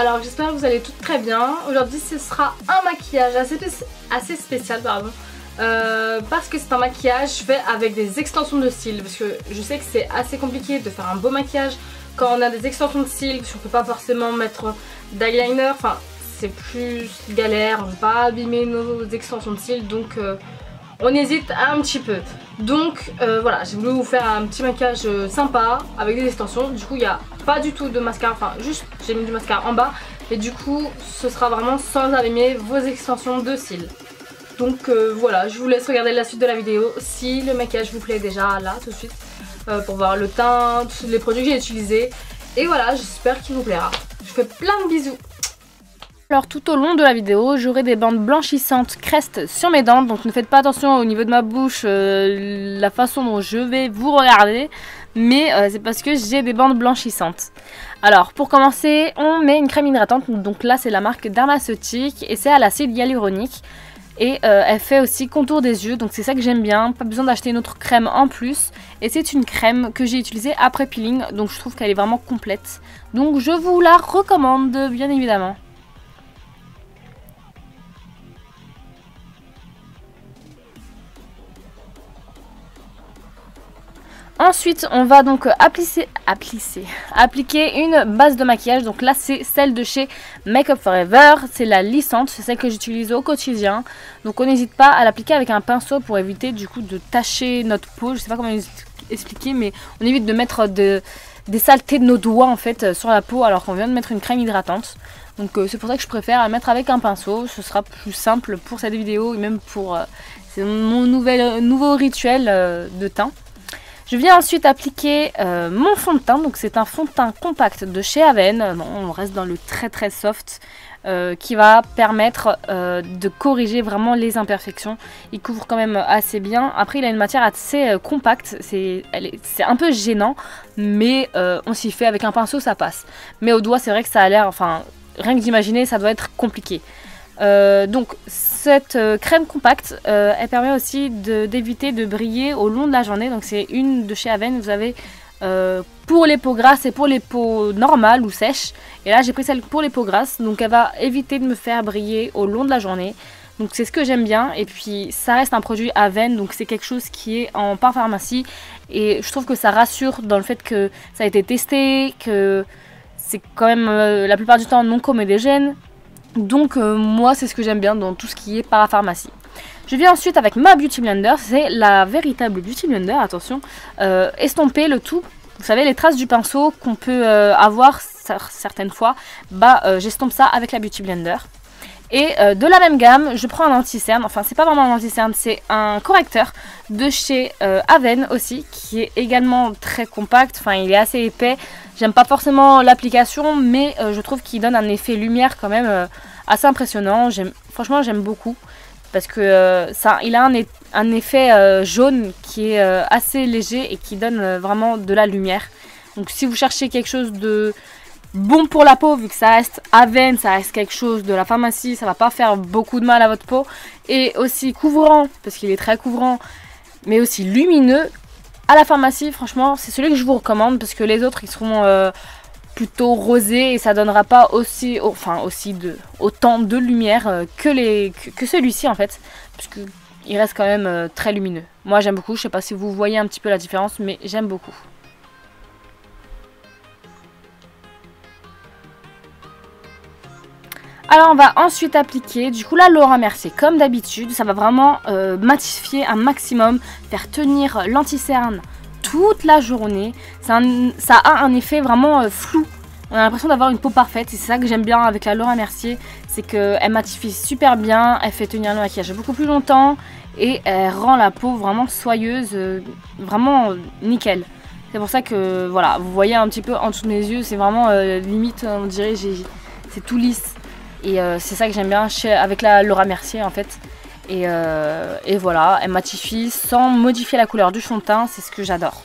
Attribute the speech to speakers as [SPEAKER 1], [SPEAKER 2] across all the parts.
[SPEAKER 1] alors j'espère que vous allez toutes très bien. Aujourd'hui ce sera un maquillage assez spécial parce que c'est un maquillage fait avec des extensions de cils. Parce que je sais que c'est assez compliqué de faire un beau maquillage quand on a des extensions de cils, parce qu'on peut pas forcément mettre d'eyeliner, enfin c'est plus galère, on ne veut pas abîmer nos extensions de cils, donc on hésite un petit peu. Donc voilà, j'ai voulu vous faire un petit maquillage sympa avec des extensions. Du coup il n'y a pas du tout de mascara, enfin juste j'ai mis du mascara en bas, et du coup ce sera vraiment sans abîmer vos extensions de cils. Donc voilà, je vous laisse regarder la suite de la vidéo si le maquillage vous plaît déjà là tout de suite, pour voir le teint, tous les produits que j'ai utilisés. Et voilà, j'espère qu'il vous plaira. Je vous fais plein de bisous. Alors tout au long de la vidéo, j'aurai des bandes blanchissantes crest sur mes dents. Donc ne faites pas attention au niveau de ma bouche, la façon dont je vais vous regarder. Mais c'est parce que j'ai des bandes blanchissantes. Alors pour commencer, on met une crème hydratante. Donc là c'est la marque Dermaceutique et c'est à l'acide hyaluronique. Et elle fait aussi contour des yeux, donc c'est ça que j'aime bien, pas besoin d'acheter une autre crème en plus. Et c'est une crème que j'ai utilisée après peeling, donc je trouve qu'elle est vraiment complète. Donc je vous la recommande bien évidemment. Ensuite, on va donc appliquer une base de maquillage. Donc là, c'est celle de chez Make Up For Ever. C'est la lissante, c'est celle que j'utilise au quotidien. Donc on n'hésite pas à l'appliquer avec un pinceau pour éviter du coup de tacher notre peau. Je sais pas comment expliquer, mais on évite de mettre des saletés de nos doigts en fait sur la peau alors qu'on vient de mettre une crème hydratante. Donc c'est pour ça que je préfère la mettre avec un pinceau. Ce sera plus simple pour cette vidéo et même pour... c'est mon nouveau rituel de teint. Je viens ensuite appliquer mon fond de teint, donc c'est un fond de teint compact de chez Avène, on reste dans le très soft, qui va permettre de corriger vraiment les imperfections. Il couvre quand même assez bien, après il a une matière assez compacte, c'est un peu gênant, mais on s'y fait avec un pinceau ça passe. Mais au doigt c'est vrai que ça a l'air, enfin rien que d'imaginer ça doit être compliqué. Donc cette crème compacte elle permet aussi d'éviter de briller au long de la journée. Donc c'est une de chez Avène, vous avez pour les peaux grasses et pour les peaux normales ou sèches, et là j'ai pris celle pour les peaux grasses, donc elle va éviter de me faire briller au long de la journée. Donc c'est ce que j'aime bien, et puis ça reste un produit Avène, donc c'est quelque chose qui est en parapharmacie, et je trouve que ça rassure dans le fait que ça a été testé, que c'est quand même la plupart du temps non comédogène. Donc moi c'est ce que j'aime bien dans tout ce qui est parapharmacie. Je viens ensuite avec ma Beauty Blender, c'est la véritable Beauty Blender, attention, estomper le tout. Vous savez les traces du pinceau qu'on peut avoir certaines fois, j'estompe ça avec la Beauty Blender. Et de la même gamme, je prends un anti-cerne, enfin c'est pas vraiment un anti-cerne, c'est un correcteur de chez Avène aussi, qui est également très compact, enfin il est assez épais. J'aime pas forcément l'application, mais je trouve qu'il donne un effet lumière quand même assez impressionnant. Franchement j'aime beaucoup, parce que il a un effet jaune qui est assez léger et qui donne vraiment de la lumière. Donc si vous cherchez quelque chose de bon pour la peau, vu que ça reste Avène, ça reste quelque chose de la pharmacie, ça va pas faire beaucoup de mal à votre peau, et aussi couvrant, parce qu'il est très couvrant, mais aussi lumineux, à la pharmacie, franchement, c'est celui que je vous recommande, parce que les autres, ils seront plutôt rosés, et ça donnera pas autant de lumière que celui-ci, en fait, parce que il reste quand même très lumineux. Moi, j'aime beaucoup, je sais pas si vous voyez un petit peu la différence, mais j'aime beaucoup. Alors on va ensuite appliquer du coup la Laura Mercier comme d'habitude. Ça va vraiment matifier un maximum, faire tenir l'anti-cerne toute la journée. Ça a un effet vraiment flou. On a l'impression d'avoir une peau parfaite, et c'est ça que j'aime bien avec la Laura Mercier. C'est qu'elle matifie super bien, elle fait tenir le maquillage beaucoup plus longtemps, et elle rend la peau vraiment soyeuse, vraiment nickel. C'est pour ça que voilà, vous voyez un petit peu en dessous de mes yeux, c'est vraiment limite on dirait c'est tout lisse. Et c'est ça que j'aime bien avec la Laura Mercier en fait. Et voilà, elle matifie sans modifier la couleur du fond de teint, c'est ce que j'adore.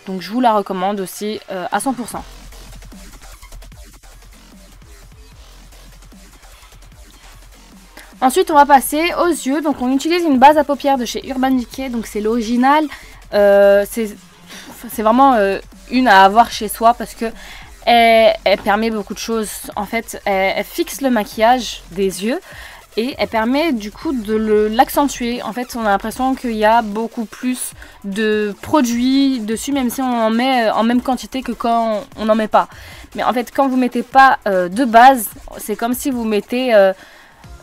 [SPEAKER 1] Donc je vous la recommande aussi à 100%. Ensuite on va passer aux yeux, donc on utilise une base à paupières de chez Urban Decay, donc c'est l'original. C'est vraiment une à avoir chez soi parce que Elle permet beaucoup de choses. En fait, elle fixe le maquillage des yeux et elle permet du coup de l'accentuer. En fait, on a l'impression qu'il y a beaucoup plus de produits dessus, même si on en met en même quantité que quand on n'en met pas. Mais en fait, quand vous mettez pas de base, c'est comme si vous mettez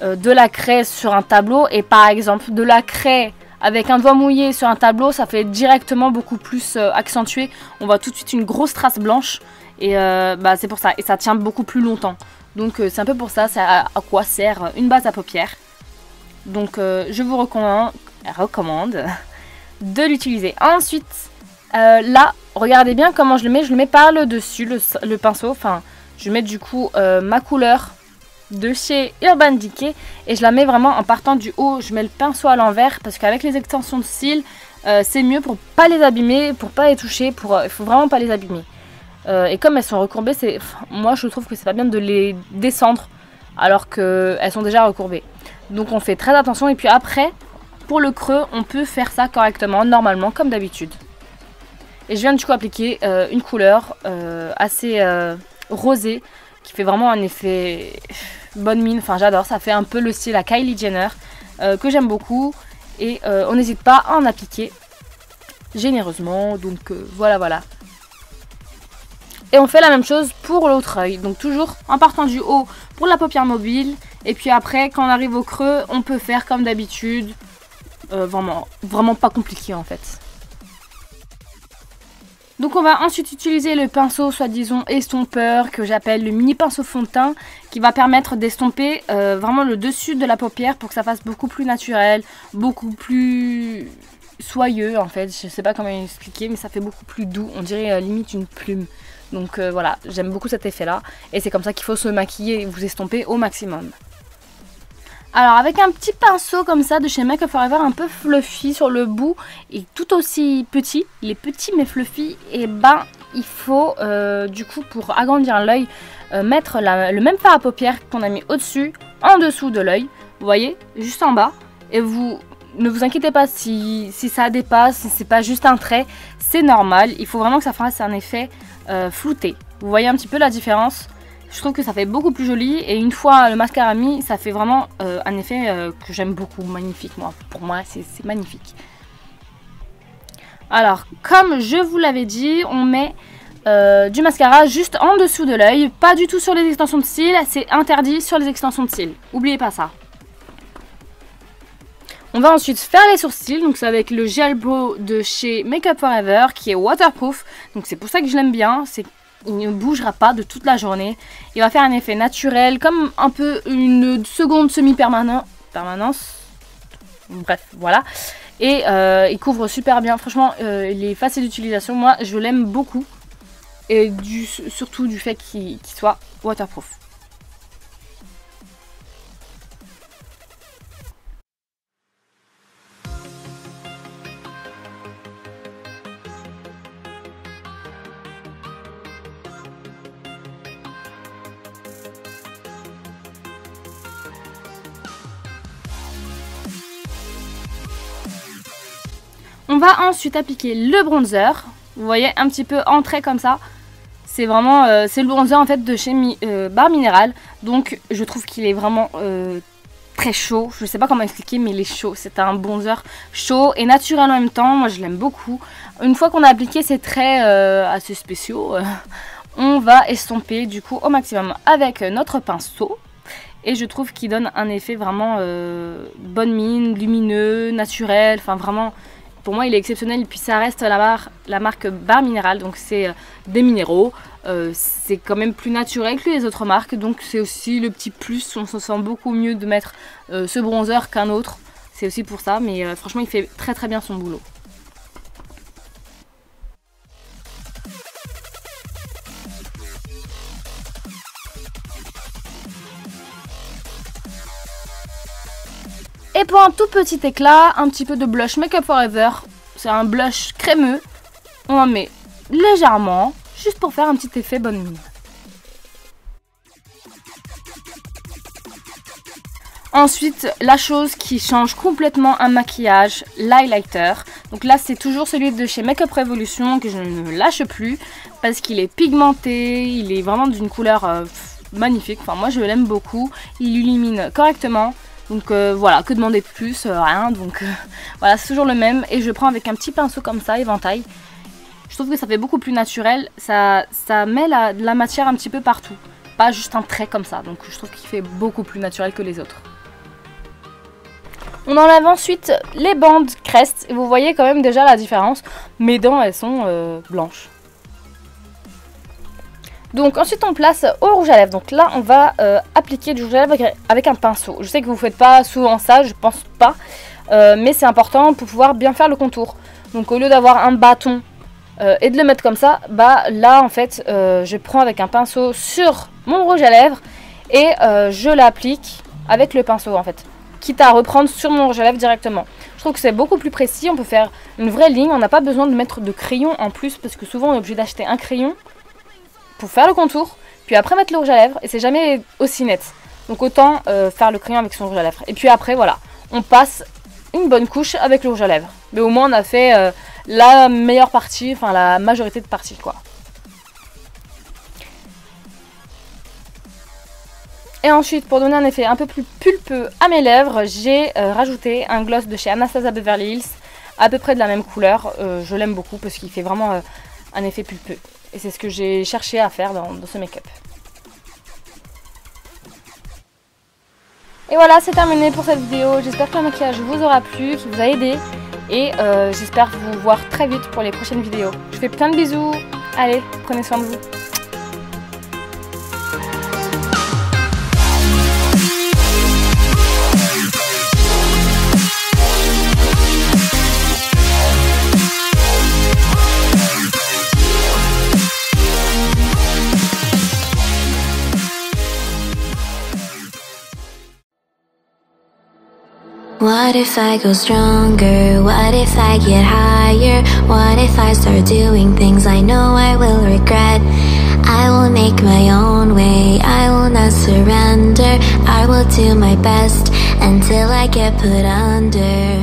[SPEAKER 1] de la craie sur un tableau. Et par exemple, de la craie avec un doigt mouillé sur un tableau, ça fait directement beaucoup plus accentué. On voit tout de suite une grosse trace blanche. Et c'est pour ça. Et ça tient beaucoup plus longtemps. Donc c'est un peu pour ça. C'est à quoi sert une base à paupières. Donc je vous recommande de l'utiliser. Ensuite, là, regardez bien comment je le mets. Je le mets par le dessus, le pinceau. Enfin, je mets du coup ma couleur de chez Urban Decay. Et je la mets vraiment en partant du haut. Je mets le pinceau à l'envers. Parce qu'avec les extensions de cils, c'est mieux pour pas les abîmer, pour pas les toucher. Il faut vraiment pas les abîmer. Et comme elles sont recourbées, moi je trouve que c'est pas bien de les descendre alors qu'elles sont déjà recourbées. Donc on fait très attention. Et puis après, pour le creux, on peut faire ça correctement, normalement, comme d'habitude. Et je viens du coup appliquer une couleur assez rosée qui fait vraiment un effet bonne mine. Enfin, j'adore. Ça fait un peu le style à Kylie Jenner que j'aime beaucoup. Et on n'hésite pas à en appliquer généreusement. Donc voilà. Et on fait la même chose pour l'autre œil. Donc toujours en partant du haut pour la paupière mobile. Et puis après, quand on arrive au creux, on peut faire comme d'habitude. Vraiment pas compliqué en fait. Donc on va ensuite utiliser le pinceau soi-disant estompeur que j'appelle le mini pinceau fond de teint, qui va permettre d'estomper vraiment le dessus de la paupière pour que ça fasse beaucoup plus naturel, beaucoup plus soyeux en fait. Je sais pas comment expliquer, mais ça fait beaucoup plus doux. On dirait limite une plume. Donc voilà, j'aime beaucoup cet effet là. Et c'est comme ça qu'il faut se maquiller et vous estomper au maximum. Alors avec un petit pinceau comme ça de chez Make Up For Ever, un peu fluffy sur le bout et tout aussi petit, il est petit mais fluffy, et il faut du coup pour agrandir l'œil mettre le même fard à paupières qu'on a mis au-dessus, en dessous de l'œil, vous voyez, juste en bas. Et vous ne vous inquiétez pas si ça dépasse, si c'est pas juste un trait, c'est normal, il faut vraiment que ça fasse un effet flouté. Vous voyez un petit peu la différence? Je trouve que ça fait beaucoup plus joli, et une fois le mascara mis, ça fait vraiment un effet que j'aime beaucoup, magnifique. Pour moi, c'est magnifique. Alors, comme je vous l'avais dit, on met du mascara juste en dessous de l'œil, pas du tout sur les extensions de cils, c'est interdit sur les extensions de cils. N'oubliez pas ça. On va ensuite faire les sourcils, donc c'est avec le gel brow de chez Make Up For Ever qui est waterproof, donc c'est pour ça que je l'aime bien. Il ne bougera pas de toute la journée. Il va faire un effet naturel, comme un peu une seconde semi-permanence. Bref, voilà. Et il couvre super bien. Franchement, il est facile d'utilisation. Moi, je l'aime beaucoup. Et surtout du fait qu'il soit waterproof. On va ensuite appliquer le bronzer. Vous voyez, un petit peu en trait comme ça. C'est vraiment c'est le bronzer en fait de chez Barre Minéral. Donc je trouve qu'il est vraiment très chaud. Je ne sais pas comment expliquer, mais il est chaud. C'est un bronzer chaud et naturel en même temps. Moi je l'aime beaucoup. Une fois qu'on a appliqué ces traits assez spéciaux, on va estomper du coup au maximum avec notre pinceau. Et je trouve qu'il donne un effet vraiment bonne mine, lumineux, naturel. Enfin vraiment... Pour moi, il est exceptionnel. Et puis ça reste la marque Barre Minéral, donc c'est des minéraux. C'est quand même plus naturel que les autres marques, donc c'est aussi le petit plus. On se sent beaucoup mieux de mettre ce bronzer qu'un autre. C'est aussi pour ça, mais franchement, il fait très très bien son boulot. Et pour un tout petit éclat, un petit peu de blush Make Up For Ever. C'est un blush crémeux. On en met légèrement, juste pour faire un petit effet bonne mine. Ensuite, la chose qui change complètement un maquillage, l'highlighter. Donc là, c'est toujours celui de chez Makeup Revolution que je ne lâche plus parce qu'il est pigmenté, il est vraiment d'une couleur magnifique. Enfin, moi, je l'aime beaucoup. Il illumine correctement. Donc voilà, que demander de plus, rien. Donc voilà, c'est toujours le même. Et je prends avec un petit pinceau comme ça, éventail. Je trouve que ça fait beaucoup plus naturel. Ça met de la matière un petit peu partout. Pas juste un trait comme ça. Donc je trouve qu'il fait beaucoup plus naturel que les autres. On enlève ensuite les bandes crest et vous voyez quand même déjà la différence. Mes dents, elles sont blanches. Donc ensuite on place au rouge à lèvres. Donc là on va appliquer du rouge à lèvres avec un pinceau. Je sais que vous ne faites pas souvent ça, je pense pas. Mais c'est important pour pouvoir bien faire le contour. Donc au lieu d'avoir un bâton et de le mettre comme ça, bah là en fait je prends avec un pinceau sur mon rouge à lèvres et je l'applique avec le pinceau en fait. Quitte à reprendre sur mon rouge à lèvres directement. Je trouve que c'est beaucoup plus précis, on peut faire une vraie ligne, on n'a pas besoin de mettre de crayon en plus parce que souvent on est obligé d'acheter un crayon pour faire le contour, puis après mettre le rouge à lèvres et c'est jamais aussi net. Donc autant faire le crayon avec son rouge à lèvres. Et puis après voilà, on passe une bonne couche avec le rouge à lèvres. Mais au moins on a fait la meilleure partie, enfin la majorité de partie quoi. Et ensuite, pour donner un effet un peu plus pulpeux à mes lèvres, j'ai rajouté un gloss de chez Anastasia Beverly Hills, à peu près de la même couleur. Je l'aime beaucoup parce qu'il fait vraiment un effet pulpeux. Et c'est ce que j'ai cherché à faire dans ce make-up. Et voilà, c'est terminé pour cette vidéo. J'espère que le maquillage vous aura plu, qu'il vous a aidé. Et j'espère vous voir très vite pour les prochaines vidéos. Je vous fais plein de bisous. Allez, prenez soin de vous.
[SPEAKER 2] What if I go stronger? What if I get higher? What if I start doing things I know I will regret? I will make my own way, I will not surrender. I will do my best until I get put under.